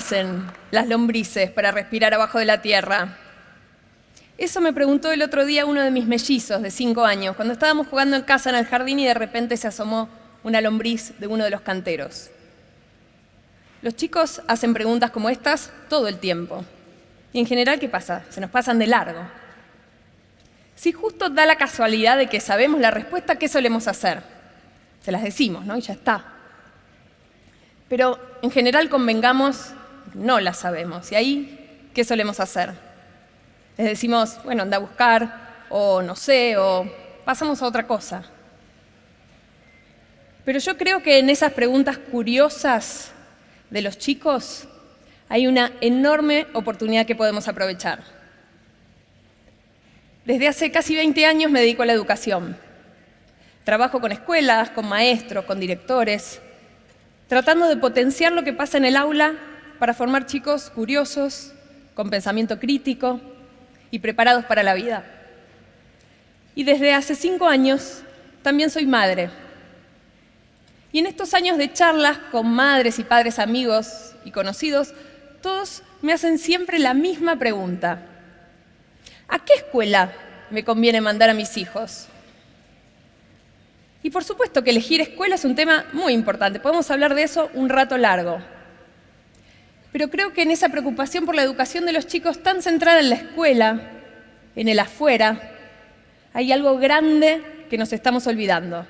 hacen las lombrices para respirar abajo de la tierra? Eso me preguntó el otro día uno de mis mellizos de 5 años, cuando estábamos jugando en casa en el jardín y de repente se asomó una lombriz de uno de los canteros. Los chicos hacen preguntas como estas todo el tiempo. Y en general, ¿qué pasa? Se nos pasan de largo. Si justo da la casualidad de que sabemos la respuesta, ¿qué solemos hacer? Se las decimos, ¿no? Y ya está. Pero en general, convengamos, no las sabemos. Y ahí, ¿qué solemos hacer? Les decimos, bueno, anda a buscar, o no sé, o pasamos a otra cosa. Pero yo creo que en esas preguntas curiosas de los chicos hay una enorme oportunidad que podemos aprovechar. Desde hace casi 20 años me dedico a la educación. Trabajo con escuelas, con maestros, con directores, tratando de potenciar lo que pasa en el aula para formar chicos curiosos, con pensamiento crítico y preparados para la vida. Y desde hace 5 años también soy madre. Y en estos años de charlas con madres y padres amigos y conocidos, todos me hacen siempre la misma pregunta. ¿A qué escuela me conviene mandar a mis hijos? Y por supuesto que elegir escuela es un tema muy importante. Podemos hablar de eso un rato largo. Pero creo que en esa preocupación por la educación de los chicos tan centrada en la escuela, en el afuera, hay algo grande que nos estamos olvidando.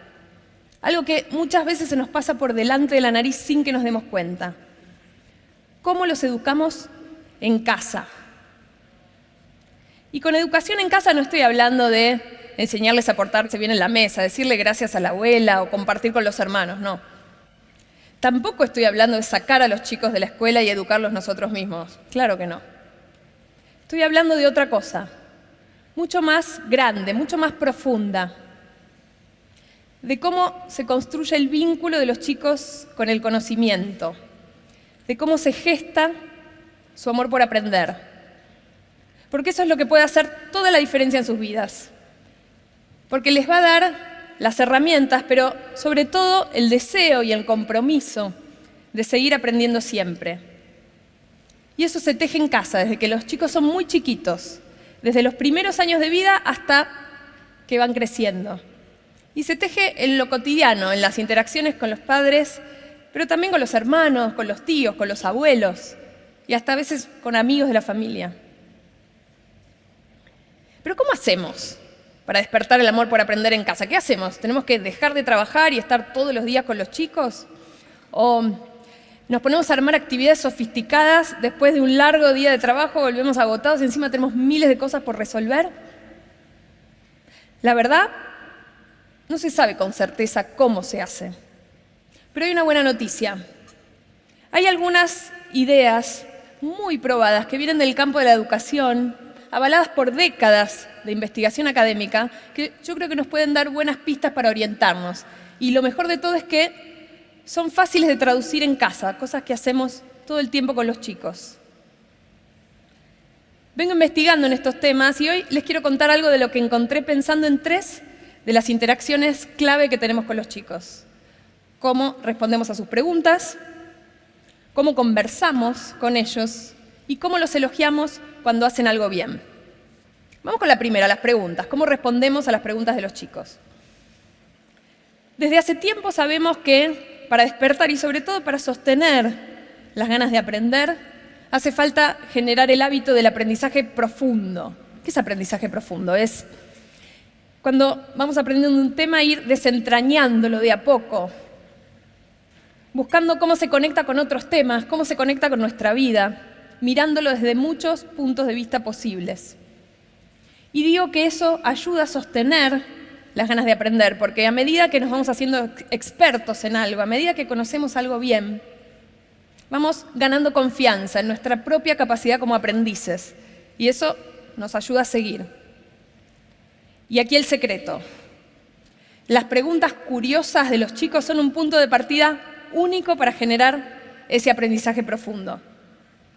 Algo que muchas veces se nos pasa por delante de la nariz sin que nos demos cuenta. ¿Cómo los educamos en casa? Y con educación en casa no estoy hablando de enseñarles a portarse bien en la mesa, decirle gracias a la abuela o compartir con los hermanos, no. Tampoco estoy hablando de sacar a los chicos de la escuela y educarlos nosotros mismos, claro que no. Estoy hablando de otra cosa, mucho más grande, mucho más profunda, de cómo se construye el vínculo de los chicos con el conocimiento, de cómo se gesta su amor por aprender. Porque eso es lo que puede hacer toda la diferencia en sus vidas. Porque les va a dar las herramientas, pero sobre todo el deseo y el compromiso de seguir aprendiendo siempre. Y eso se teje en casa, desde que los chicos son muy chiquitos, desde los primeros años de vida hasta que van creciendo. Y se teje en lo cotidiano, en las interacciones con los padres, pero también con los hermanos, con los tíos, con los abuelos y hasta a veces con amigos de la familia. Pero ¿cómo hacemos para despertar el amor por aprender en casa? ¿Qué hacemos? ¿Tenemos que dejar de trabajar y estar todos los días con los chicos? ¿O nos ponemos a armar actividades sofisticadas después de un largo día de trabajo, volvemos agotados y encima tenemos miles de cosas por resolver? La verdad, no se sabe con certeza cómo se hace. Pero hay una buena noticia. Hay algunas ideas muy probadas que vienen del campo de la educación, avaladas por décadas de investigación académica, que yo creo que nos pueden dar buenas pistas para orientarnos. Y lo mejor de todo es que son fáciles de traducir en casa, cosas que hacemos todo el tiempo con los chicos. Vengo investigando en estos temas y hoy les quiero contar algo de lo que encontré pensando en 3 de las interacciones clave que tenemos con los chicos. Cómo respondemos a sus preguntas, cómo conversamos con ellos y cómo los elogiamos cuando hacen algo bien. Vamos con la primera, las preguntas. ¿Cómo respondemos a las preguntas de los chicos? Desde hace tiempo sabemos que para despertar y sobre todo para sostener las ganas de aprender, hace falta generar el hábito del aprendizaje profundo. ¿Qué es aprendizaje profundo? Es cuando vamos aprendiendo un tema, ir desentrañándolo de a poco, buscando cómo se conecta con otros temas, cómo se conecta con nuestra vida, mirándolo desde muchos puntos de vista posibles. Y digo que eso ayuda a sostener las ganas de aprender, porque a medida que nos vamos haciendo expertos en algo, a medida que conocemos algo bien, vamos ganando confianza en nuestra propia capacidad como aprendices. Y eso nos ayuda a seguir. Y aquí el secreto. Las preguntas curiosas de los chicos son un punto de partida único para generar ese aprendizaje profundo.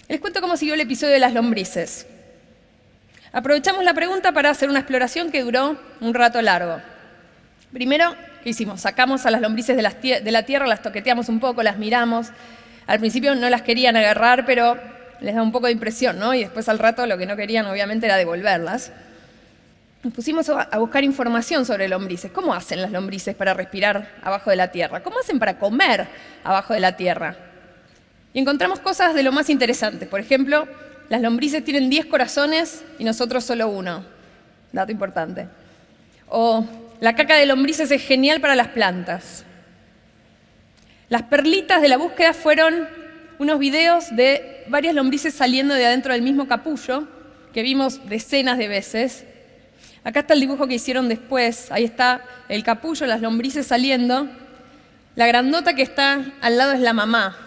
Les cuento cómo siguió el episodio de las lombrices. Aprovechamos la pregunta para hacer una exploración que duró un rato largo. Primero, ¿qué hicimos? Sacamos a las lombrices de la tierra, las toqueteamos un poco, las miramos. Al principio no las querían agarrar, pero les da un poco de impresión, ¿no? Y después al rato lo que no querían obviamente era devolverlas. Nos pusimos a buscar información sobre lombrices. ¿Cómo hacen las lombrices para respirar abajo de la tierra? ¿Cómo hacen para comer abajo de la tierra? Y encontramos cosas de lo más interesantes. Por ejemplo, las lombrices tienen 10 corazones y nosotros solo 1. Dato importante. O la caca de lombrices es genial para las plantas. Las perlitas de la búsqueda fueron unos videos de varias lombrices saliendo de adentro del mismo capullo, que vimos decenas de veces. Acá está el dibujo que hicieron después. Ahí está el capullo, las lombrices saliendo. La grandota que está al lado es la mamá.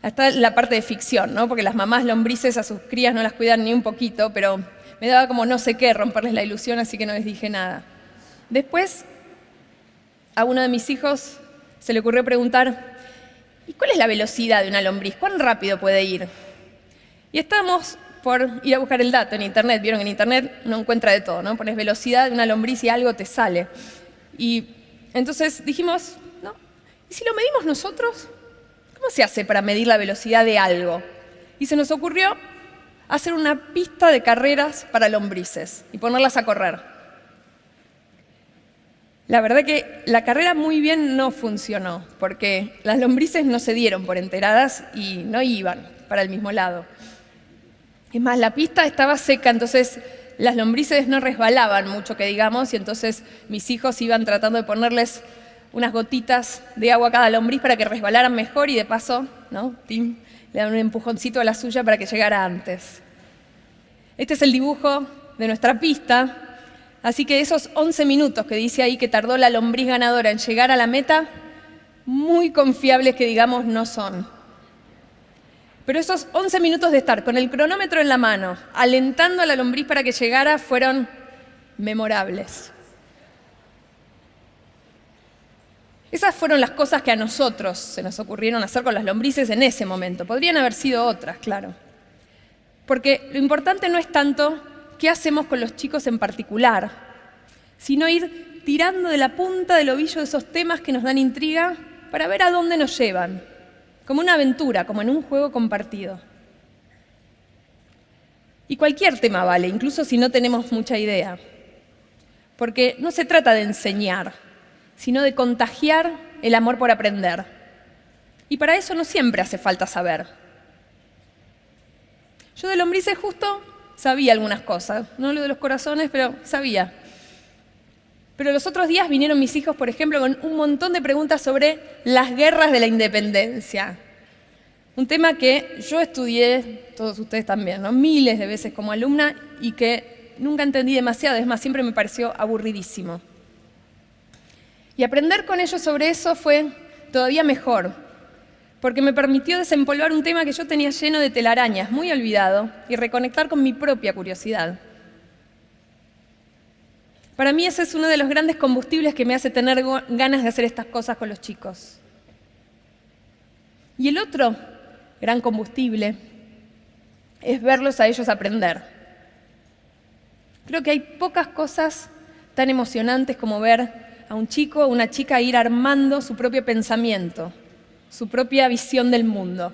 Está la parte de ficción, ¿no? Porque las mamás lombrices a sus crías no las cuidan ni un poquito, pero me daba como no sé qué romperles la ilusión, así que no les dije nada. Después, a uno de mis hijos se le ocurrió preguntar, ¿y cuál es la velocidad de una lombriz? ¿Cuán rápido puede ir? Y estábamos por ir a buscar el dato en internet. Vieron que en internet uno encuentra de todo, ¿no? Pones velocidad de una lombriz y algo te sale. Y entonces dijimos, ¿no? ¿Y si lo medimos nosotros? ¿Cómo se hace para medir la velocidad de algo? Y se nos ocurrió hacer una pista de carreras para lombrices y ponerlas a correr. La verdad que la carrera muy bien no funcionó, porque las lombrices no se dieron por enteradas y no iban para el mismo lado. Es más, la pista estaba seca, entonces las lombrices no resbalaban mucho, que digamos, y entonces mis hijos iban tratando de ponerles unas gotitas de agua a cada lombriz para que resbalaran mejor y de paso, ¿no? ¡Tim!, le dan un empujoncito a la suya para que llegara antes. Este es el dibujo de nuestra pista, así que esos 11 minutos que dice ahí que tardó la lombriz ganadora en llegar a la meta, muy confiables que digamos no son. Pero esos 11 minutos de estar con el cronómetro en la mano, alentando a la lombriz para que llegara, fueron memorables. Esas fueron las cosas que a nosotros se nos ocurrieron hacer con las lombrices en ese momento. Podrían haber sido otras, claro. Porque lo importante no es tanto qué hacemos con los chicos en particular, sino ir tirando de la punta del ovillo de esos temas que nos dan intriga para ver a dónde nos llevan. Como una aventura, como en un juego compartido. Y cualquier tema vale, incluso si no tenemos mucha idea. Porque no se trata de enseñar, sino de contagiar el amor por aprender. Y para eso no siempre hace falta saber. Yo de lombrices justo sabía algunas cosas, no lo de los corazones, pero sabía. Pero los otros días vinieron mis hijos, por ejemplo, con un montón de preguntas sobre las guerras de la independencia. Un tema que yo estudié, todos ustedes también, ¿no? Miles de veces como alumna y que nunca entendí demasiado, es más, siempre me pareció aburridísimo. Y aprender con ellos sobre eso fue todavía mejor, porque me permitió desempolvar un tema que yo tenía lleno de telarañas, muy olvidado, y reconectar con mi propia curiosidad. Para mí ese es uno de los grandes combustibles que me hace tener ganas de hacer estas cosas con los chicos. Y el otro gran combustible es verlos a ellos aprender. Creo que hay pocas cosas tan emocionantes como ver a un chico o una chica ir armando su propio pensamiento, su propia visión del mundo.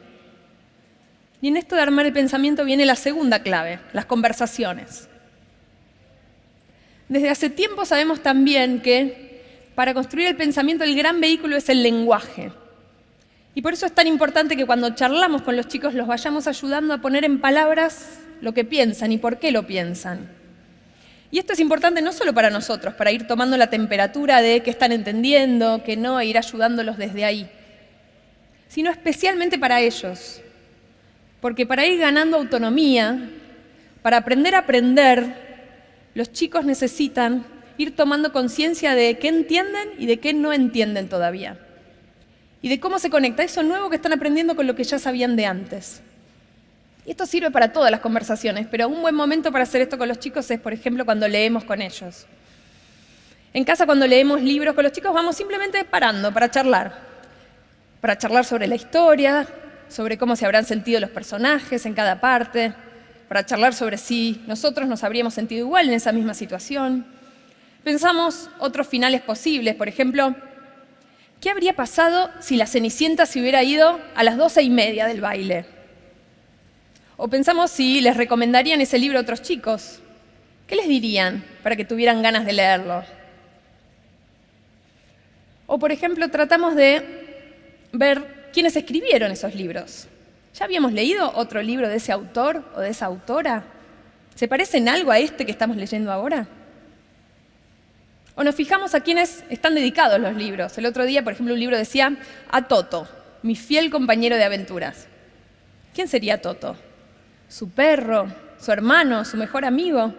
Y en esto de armar el pensamiento viene la segunda clave, las conversaciones. Desde hace tiempo sabemos también que para construir el pensamiento el gran vehículo es el lenguaje. Y por eso es tan importante que cuando charlamos con los chicos los vayamos ayudando a poner en palabras lo que piensan y por qué lo piensan. Y esto es importante no solo para nosotros, para ir tomando la temperatura de qué están entendiendo, qué no, e ir ayudándolos desde ahí, sino especialmente para ellos. Porque para ir ganando autonomía, para aprender a aprender, los chicos necesitan ir tomando conciencia de qué entienden y de qué no entienden todavía. Y de cómo se conecta eso nuevo que están aprendiendo con lo que ya sabían de antes. Y esto sirve para todas las conversaciones, pero un buen momento para hacer esto con los chicos es, por ejemplo, cuando leemos con ellos. En casa, cuando leemos libros con los chicos, vamos simplemente parando para charlar sobre la historia, sobre cómo se habrán sentido los personajes en cada parte, para charlar sobre si nosotros nos habríamos sentido igual en esa misma situación. Pensamos otros finales posibles, por ejemplo, ¿qué habría pasado si la Cenicienta se hubiera ido a las 12:30 del baile? O pensamos si les recomendarían ese libro a otros chicos. ¿Qué les dirían para que tuvieran ganas de leerlo? O, por ejemplo, tratamos de ver quiénes escribieron esos libros. ¿Ya habíamos leído otro libro de ese autor o de esa autora? ¿Se parece en algo a este que estamos leyendo ahora? O nos fijamos a quiénes están dedicados los libros. El otro día, por ejemplo, un libro decía a Toto, mi fiel compañero de aventuras. ¿Quién sería Toto? ¿Su perro? ¿Su hermano? ¿Su mejor amigo?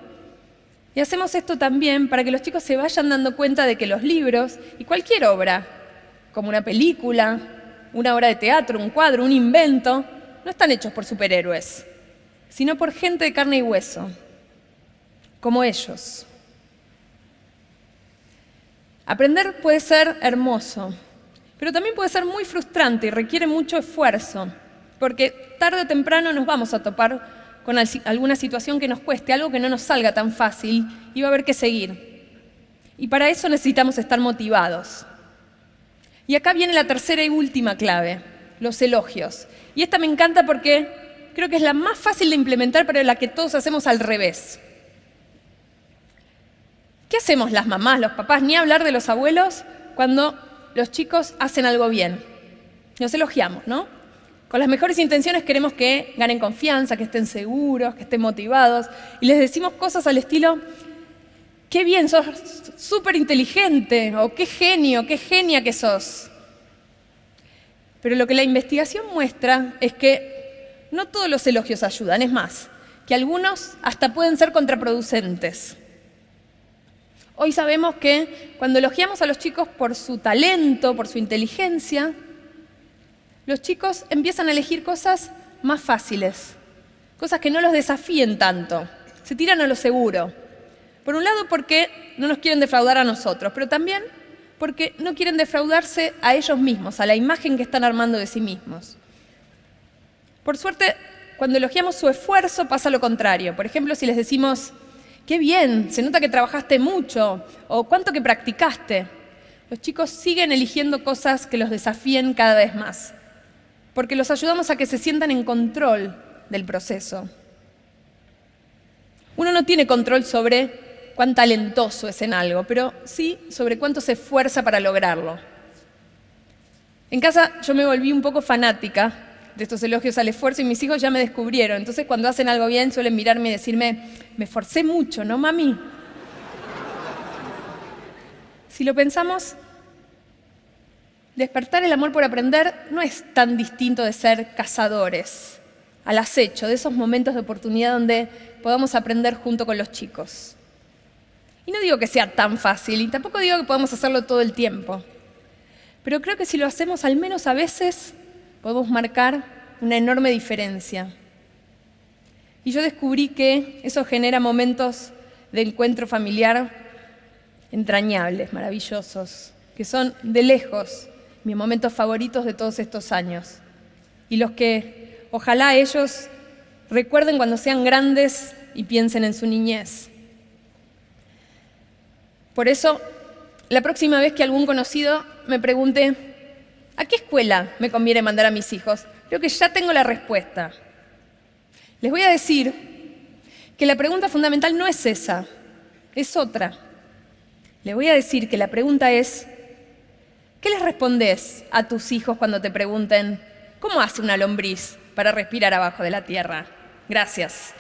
Y hacemos esto también para que los chicos se vayan dando cuenta de que los libros y cualquier obra, como una película, una obra de teatro, un cuadro, un invento, no están hechos por superhéroes, sino por gente de carne y hueso, como ellos. Aprender puede ser hermoso, pero también puede ser muy frustrante y requiere mucho esfuerzo, porque tarde o temprano nos vamos a topar con alguna situación que nos cueste, algo que no nos salga tan fácil y va a haber que seguir. Y para eso necesitamos estar motivados. Y acá viene la tercera y última clave, los elogios. Y esta me encanta porque creo que es la más fácil de implementar, pero la que todos hacemos al revés. ¿Qué hacemos las mamás, los papás, ni hablar de los abuelos, cuando los chicos hacen algo bien? Nos elogiamos, ¿no? Con las mejores intenciones queremos que ganen confianza, que estén seguros, que estén motivados. Y les decimos cosas al estilo, qué bien, sos súper inteligente, o qué genio, qué genia que sos. Pero lo que la investigación muestra es que no todos los elogios ayudan, es más, que algunos hasta pueden ser contraproducentes. Hoy sabemos que cuando elogiamos a los chicos por su talento, por su inteligencia, los chicos empiezan a elegir cosas más fáciles, cosas que no los desafíen tanto, se tiran a lo seguro. Por un lado porque no nos quieren defraudar a nosotros, pero también porque no quieren defraudarse a ellos mismos, a la imagen que están armando de sí mismos. Por suerte, cuando elogiamos su esfuerzo pasa lo contrario. Por ejemplo, si les decimos, qué bien, se nota que trabajaste mucho, o cuánto que practicaste, los chicos siguen eligiendo cosas que los desafíen cada vez más, porque los ayudamos a que se sientan en control del proceso. Uno no tiene control sobre cuán talentoso es en algo, pero sí sobre cuánto se esfuerza para lograrlo. En casa yo me volví un poco fanática de estos elogios al esfuerzo y mis hijos ya me descubrieron. Entonces cuando hacen algo bien suelen mirarme y decirme, me esforcé mucho, ¿no, mami? Si lo pensamos, despertar el amor por aprender no es tan distinto de ser cazadores, al acecho, de esos momentos de oportunidad donde podamos aprender junto con los chicos. Y no digo que sea tan fácil, y tampoco digo que podamos hacerlo todo el tiempo, pero creo que si lo hacemos al menos a veces, podemos marcar una enorme diferencia. Y yo descubrí que eso genera momentos de encuentro familiar entrañables, maravillosos, que son de lejos mis momentos favoritos de todos estos años, y los que ojalá ellos recuerden cuando sean grandes y piensen en su niñez. Por eso, la próxima vez que algún conocido me pregunte ¿a qué escuela me conviene mandar a mis hijos?, creo que ya tengo la respuesta. Les voy a decir que la pregunta fundamental no es esa, es otra. Les voy a decir que la pregunta es, ¿qué les respondes a tus hijos cuando te pregunten ¿cómo hace una lombriz para respirar abajo de la tierra? Gracias.